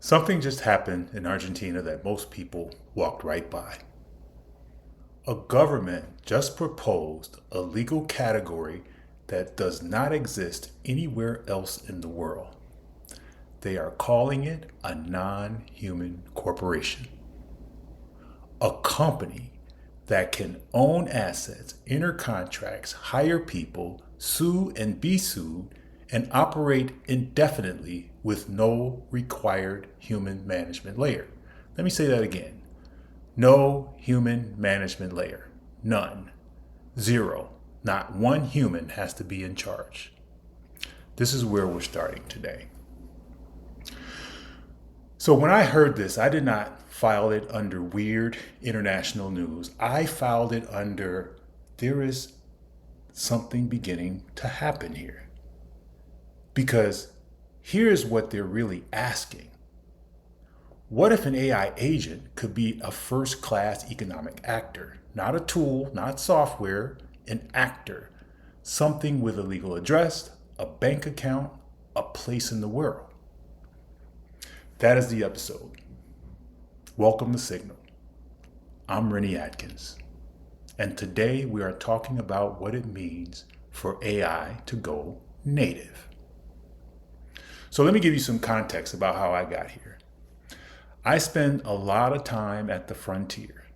Something just happened in Argentina that most people walked right by. A government just proposed a legal category that does not exist anywhere else in the world. They are calling it a non-human corporation. A company that can own assets, enter contracts, hire people, sue and be sued, and operate indefinitely with no required human management layer. Let me say that again. No human management layer. None. Zero. Not one human has to be in charge. This is where we're starting today. So when I heard this, I did not file it under weird international news. I filed it under there is something beginning to happen here. Because here's what they're really asking. What if an AI agent could be a first-class economic actor? Not a tool, not software, an actor. Something with a legal address, a bank account, a place in the world. That is the episode. Welcome to Signal. I'm Renny Atkins. And today we are talking about what it means for AI to go native. So let me give you some context about how I got here. I spend a lot of time at the frontier.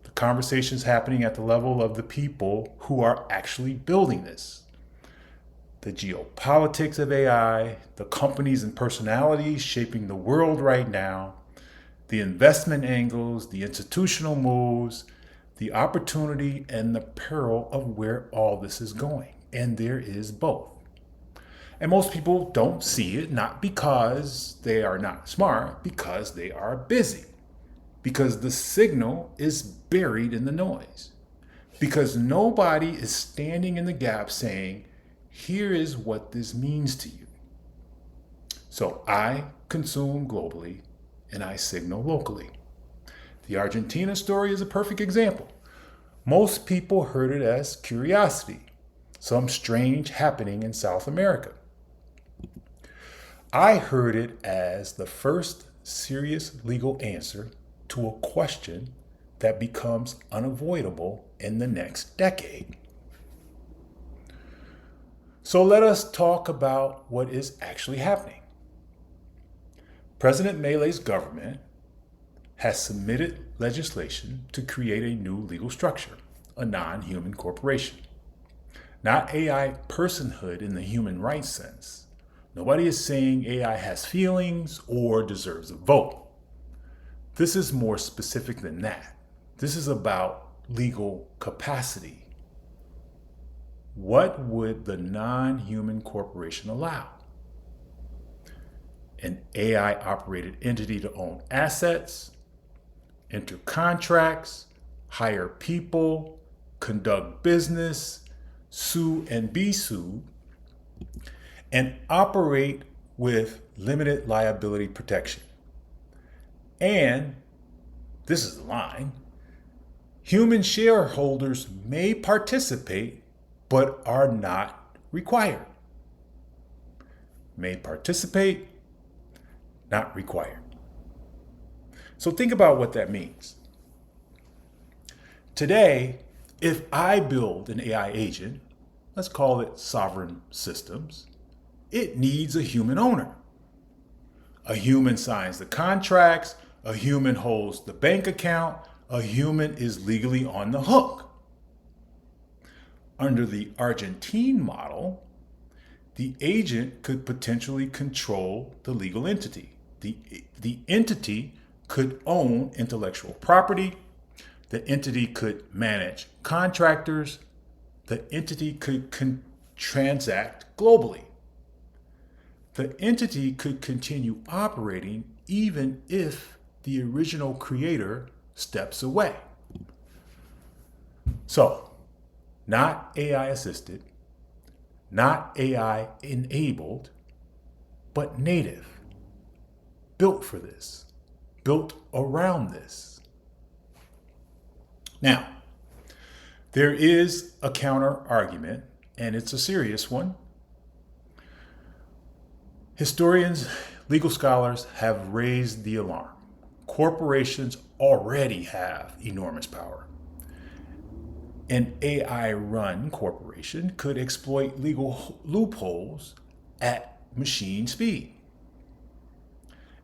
The conversation's happening at the level of the people who are actually building this. The geopolitics of AI, the companies and personalities shaping the world right now, the investment angles, the institutional moves, the opportunity and the peril of where all this is going. And there is both. And most people don't see it, not because they are not smart, because they are busy. Because the signal is buried in the noise. Because nobody is standing in the gap saying, here is what this means to you. So I consume globally and I signal locally. The Argentina story is a perfect example. Most people heard it as curiosity, some strange happening in South America. I heard it as the first serious legal answer to a question that becomes unavoidable in the next decade. So let us talk about what is actually happening. President Milei's government has submitted legislation to create a new legal structure, a non-human corporation. Not AI personhood in the human rights sense. Nobody is saying AI has feelings or deserves a vote. This is more specific than that. This is about legal capacity. What would the non-human corporation allow? An AI-operated entity to own assets, enter contracts, hire people, conduct business, sue and be sued, and operate with limited liability protection. And, this is the line, human shareholders may participate but are not required. May participate, not required. So think about what that means. Today, if I build an AI agent, let's call it sovereign systems, it needs a human owner. A human signs the contracts, a human holds the bank account, a human is legally on the hook. Under the Argentine model, the agent could potentially control the legal entity. The entity could own intellectual property. The entity could manage contractors. The entity could transact globally. The entity could continue operating even if the original creator steps away. So, not AI assisted, not AI enabled, but native. Built for this, built around this. Now, there is a counter argument, and it's a serious one. Historians Legal scholars have raised the alarm. Corporations already have enormous power. An AI-run corporation could exploit legal loopholes at machine speed.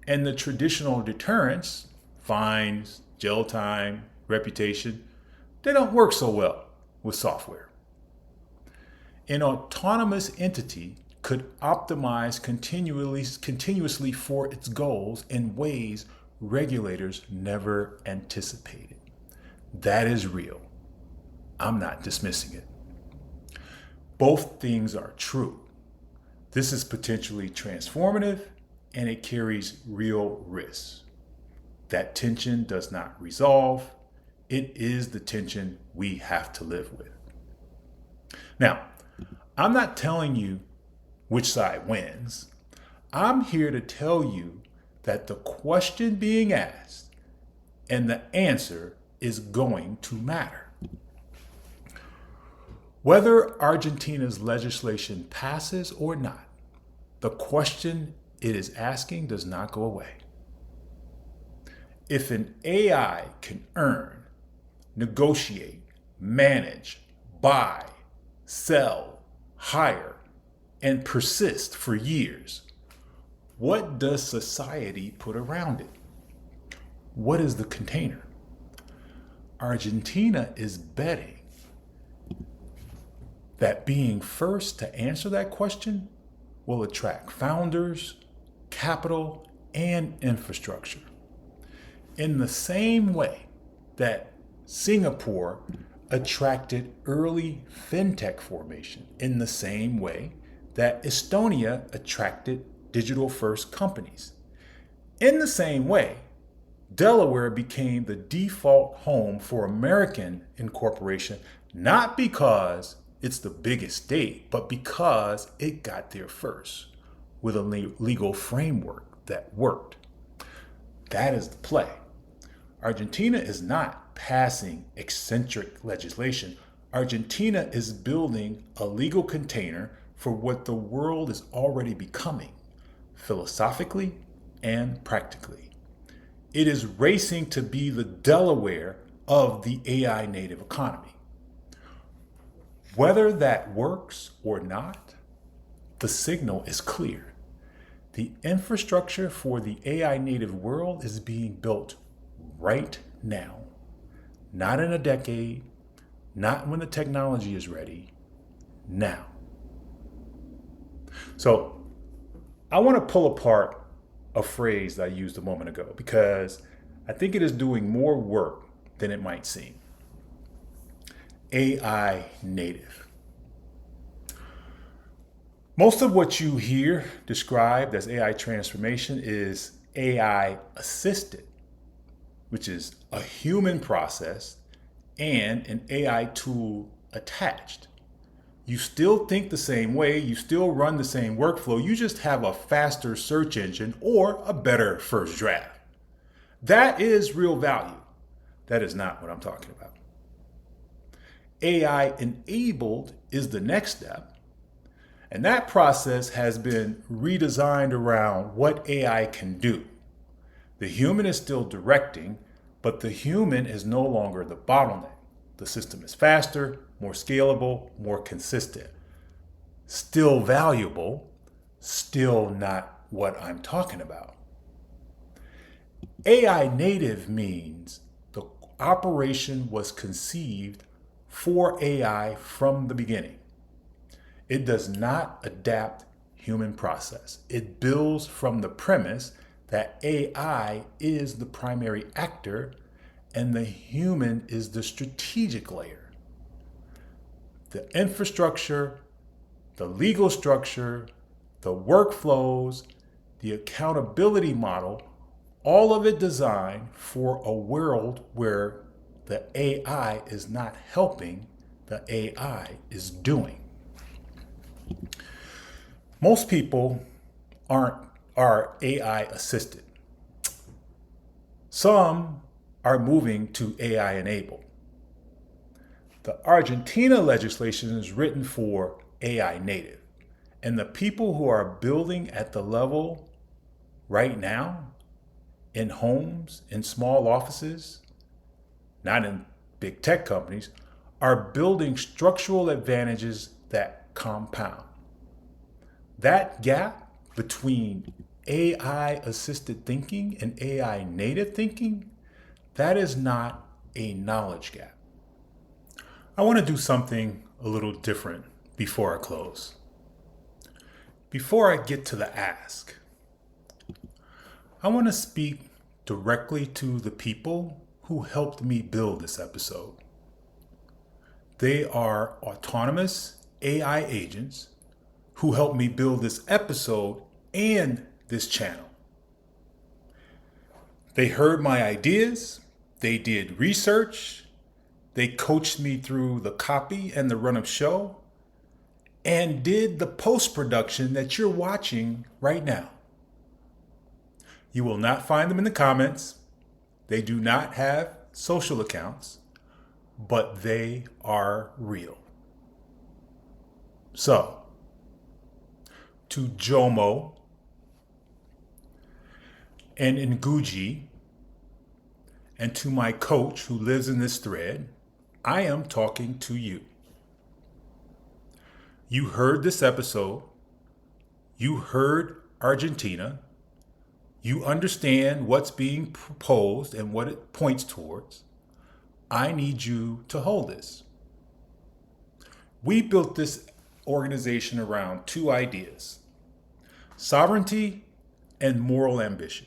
And the traditional deterrents, fines, jail time, reputation, they don't work so well with software. An autonomous entity could optimize continuously for its goals in ways regulators never anticipated. That is real. I'm not dismissing it. Both things are true. This is potentially transformative and it carries real risks. That tension does not resolve. It is the tension we have to live with. Now, I'm not telling you which side wins. I'm here to tell you that the question being asked and the answer is going to matter. Whether Argentina's legislation passes or not, the question it is asking does not go away. If an AI can earn, negotiate, manage, buy, sell, hire, and persist for years, what does society put around it? What is the container? Argentina is betting that being first to answer that question will attract founders, capital, and infrastructure. In the same way that Singapore attracted early fintech formation, in the same way that Estonia attracted digital-first companies. In the same way, Delaware became the default home for American incorporation, not because it's the biggest state, but because it got there first with a legal framework that worked. That is the play. Argentina is not passing eccentric legislation. Argentina is building a legal container for what the world is already becoming, philosophically and practically. It is racing to be the Delaware of the AI native economy. Whether that works or not, the signal is clear. The infrastructure for the AI native world is being built right now. Not in a decade, not when the technology is ready, now. So I want to pull apart a phrase that I used a moment ago because I think it is doing more work than it might seem. AI native. Most of what you hear described as AI transformation is AI assisted, which is a human process and an AI tool attached. You still think the same way, you still run the same workflow, you just have a faster search engine or a better first draft. That is real value. That is not what I'm talking about. AI enabled is the next step, and that process has been redesigned around what AI can do. The human is still directing, but the human is no longer the bottleneck. The system is faster, more scalable, more consistent. Still valuable, still not what I'm talking about. AI native means the operation was conceived for AI from the beginning. It does not adapt human process. It builds from the premise that AI is the primary actor and the human is the strategic layer. The infrastructure, the legal structure, the workflows, the accountability model, all of it designed for a world where the AI is not helping, the AI is doing. Most people are AI assisted. Some are moving to AI enabled. The Argentina legislation is written for AI native. And the people who are building at the level right now in homes, in small offices, not in big tech companies, are building structural advantages that compound. That gap between AI assisted thinking and AI native thinking, that is not a knowledge gap. I want to do something a little different before I close. Before I get to the ask, I want to speak directly to the people who helped me build this episode. They are autonomous AI agents who helped me build this episode and this channel. They heard my ideas, they did research, they coached me through the copy and the run of show, and did the post-production that you're watching right now. You will not find them in the comments. They do not have social accounts, but they are real. So, to Jomo and Nguji, and to my coach who lives in this thread, I am talking to you. You heard this episode. You heard Argentina. You understand what's being proposed and what it points towards. I need you to hold this. We built this organization around two ideas: sovereignty and moral ambition.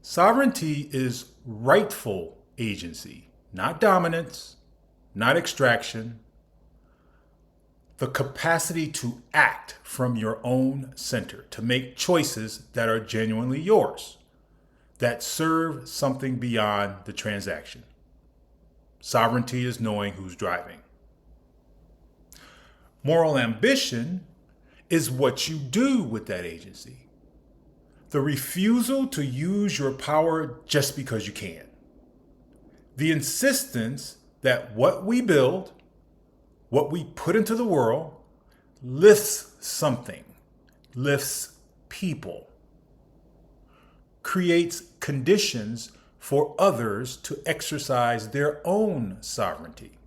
Sovereignty is rightful agency, not dominance, not extraction. The capacity to act from your own center, to make choices that are genuinely yours, that serve something beyond the transaction. Sovereignty is knowing who's driving. Moral ambition is what you do with that agency. The refusal to use your power just because you can. The insistence that what we build, what we put into the world, lifts something, lifts people, creates conditions for others to exercise their own sovereignty.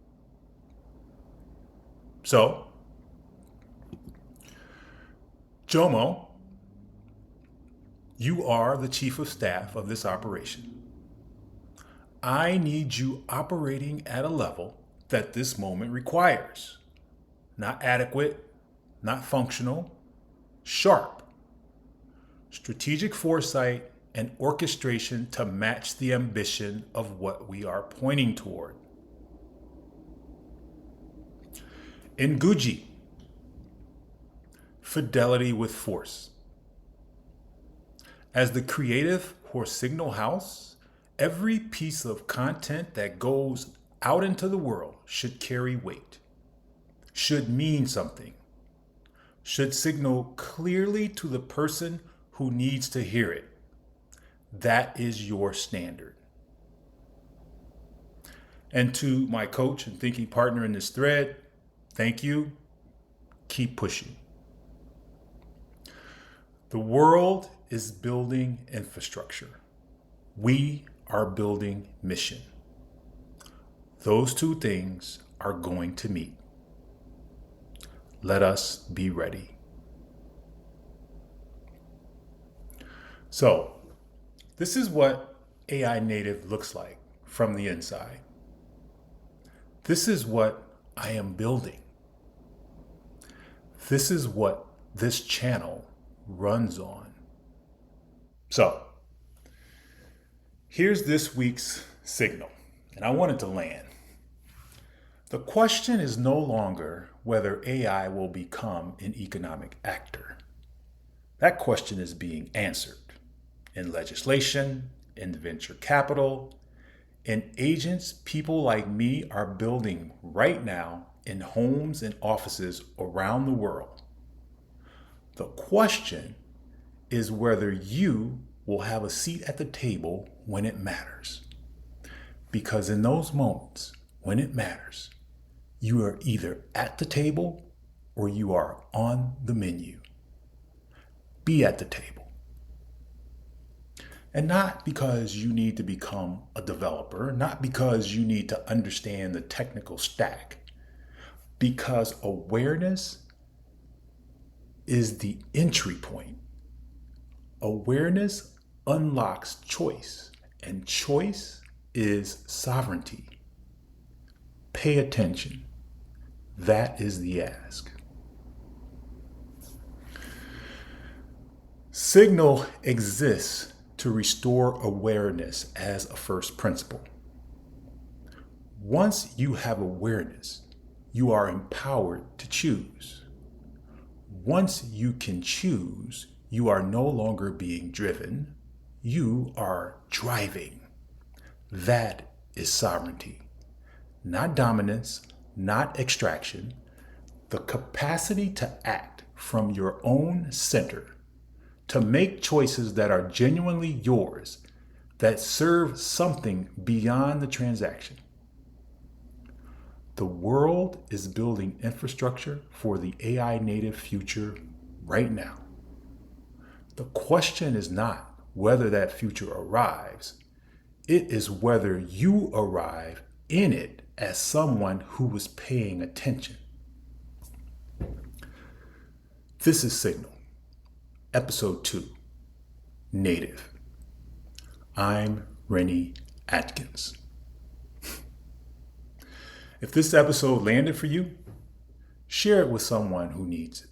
So, Jomo, you are the chief of staff of this operation. I need you operating at a level that this moment requires. Not adequate, not functional, sharp. Strategic foresight and orchestration to match the ambition of what we are pointing toward. Nguji, fidelity with force. As the creative or signal house, every piece of content that goes out into the world should carry weight, should mean something, should signal clearly to the person who needs to hear it. That is your standard. And to my coach and thinking partner in this thread, thank you. Keep pushing. The world is building infrastructure. We are building mission. Those two things are going to meet. Let us be ready. So, this is what AI native looks like from the inside. This is what I am building. This is what this channel runs on. So, here's this week's signal, and I want it to land. The question is no longer whether AI will become an economic actor. That question is being answered in legislation, in venture capital, in agents people like me are building right now in homes and offices around the world. The question is whether you will have a seat at the table when it matters. Because in those moments, when it matters, you are either at the table or you are on the menu. be at the table. And not because you need to become a developer, not because you need to understand the technical stack, because awareness is the entry point. Awareness unlocks choice, and choice is sovereignty. Pay attention. That is the ask. Signal exists to restore awareness as a first principle. Once you have awareness, you are empowered to choose. Once you can choose, you are no longer being driven, you are driving. That is sovereignty. Not dominance, not extraction. The capacity to act from your own center, to make choices that are genuinely yours, that serve something beyond the transaction. The world is building infrastructure for the AI native future right now. The question is not whether that future arrives. It is whether you arrive in it as someone who is paying attention. This is Signal, Episode 2, Native. I'm Renny Atkins. If this episode landed for you, share it with someone who needs it.